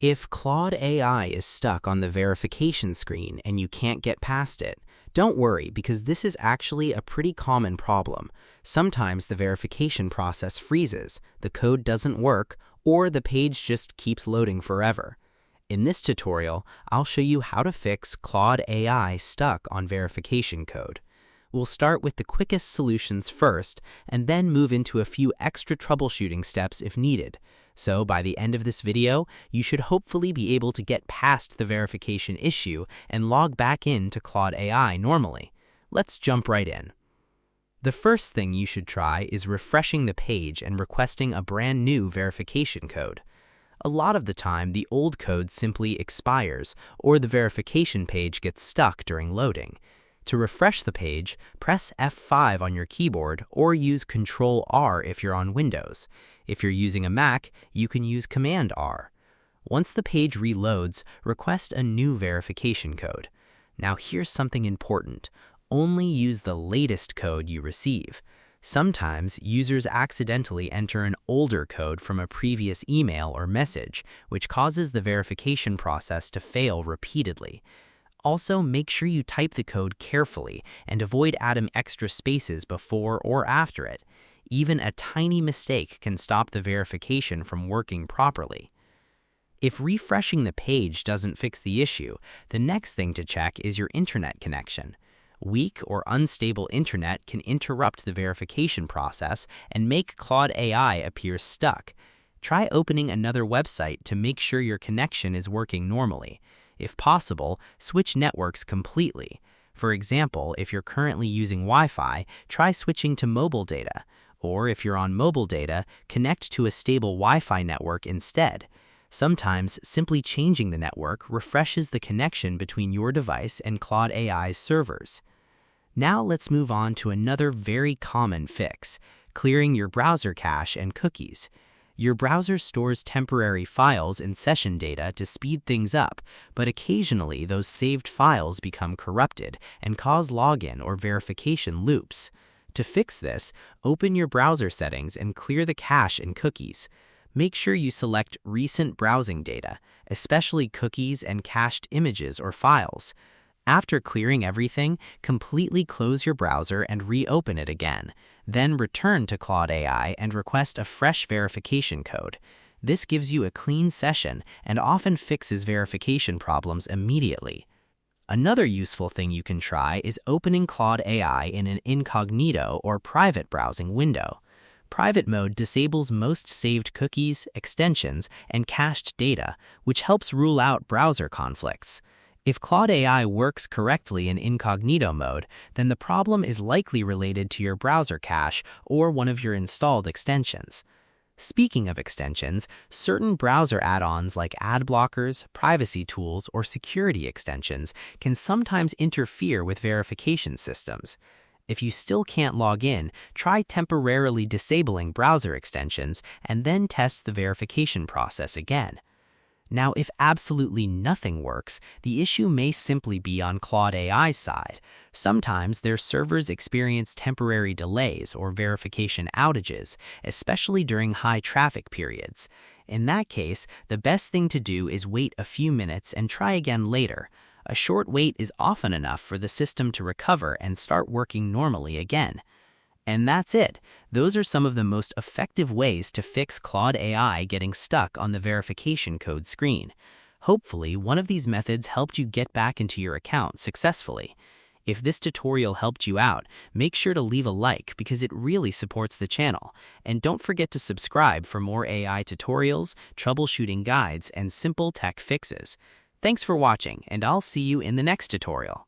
If Claude AI is stuck on the verification screen and you can't get past it, don't worry because this is actually a pretty common problem. Sometimes the verification process freezes, the code doesn't work, or the page just keeps loading forever. In this tutorial, I'll show you how to fix Claude AI stuck on verification code. We'll start with the quickest solutions first, and then move into a few extra troubleshooting steps if needed. So by the end of this video, you should hopefully be able to get past the verification issue and log back into Claude AI normally. Let's jump right in. The first thing you should try is refreshing the page and requesting a brand new verification code. A lot of the time, the old code simply expires, or the verification page gets stuck during loading. To refresh the page, press F5 on your keyboard or use Ctrl-R if you're on Windows. If you're using a Mac, you can use Command-R. Once the page reloads, request a new verification code. Now here's something important. Only use the latest code you receive. Sometimes, users accidentally enter an older code from a previous email or message, which causes the verification process to fail repeatedly. Also, make sure you type the code carefully and avoid adding extra spaces before or after it. Even a tiny mistake can stop the verification from working properly. If refreshing the page doesn't fix the issue, the next thing to check is your internet connection. Weak or unstable internet can interrupt the verification process and make Claude AI appear stuck. Try opening another website to make sure your connection is working normally. If possible, switch networks completely. For example, if you're currently using Wi-Fi, try switching to mobile data. Or if you're on mobile data, connect to a stable Wi-Fi network instead. Sometimes, simply changing the network refreshes the connection between your device and Claude AI's servers. Now let's move on to another very common fix, clearing your browser cache and cookies. Your browser stores temporary files and session data to speed things up, but occasionally those saved files become corrupted and cause login or verification loops. To fix this, open your browser settings and clear the cache and cookies. Make sure you select recent browsing data, especially cookies and cached images or files. After clearing everything, completely close your browser and reopen it again. Then return to Claude AI and request a fresh verification code. This gives you a clean session and often fixes verification problems immediately. Another useful thing you can try is opening Claude AI in an incognito or private browsing window. Private mode disables most saved cookies, extensions, and cached data, which helps rule out browser conflicts. If Claude AI works correctly in incognito mode, then the problem is likely related to your browser cache or one of your installed extensions. Speaking of extensions, certain browser add-ons like ad blockers, privacy tools, or security extensions can sometimes interfere with verification systems. If you still can't log in, try temporarily disabling browser extensions and then test the verification process again. Now, if absolutely nothing works, the issue may simply be on Claude AI's side. Sometimes their servers experience temporary delays or verification outages, especially during high traffic periods. In that case, the best thing to do is wait a few minutes and try again later. A short wait is often enough for the system to recover and start working normally again. And that's it. Those are some of the most effective ways to fix Claude AI getting stuck on the verification code screen. Hopefully, one of these methods helped you get back into your account successfully. If this tutorial helped you out, make sure to leave a like because it really supports the channel. And don't forget to subscribe for more AI tutorials, troubleshooting guides, and simple tech fixes. Thanks for watching, and I'll see you in the next tutorial.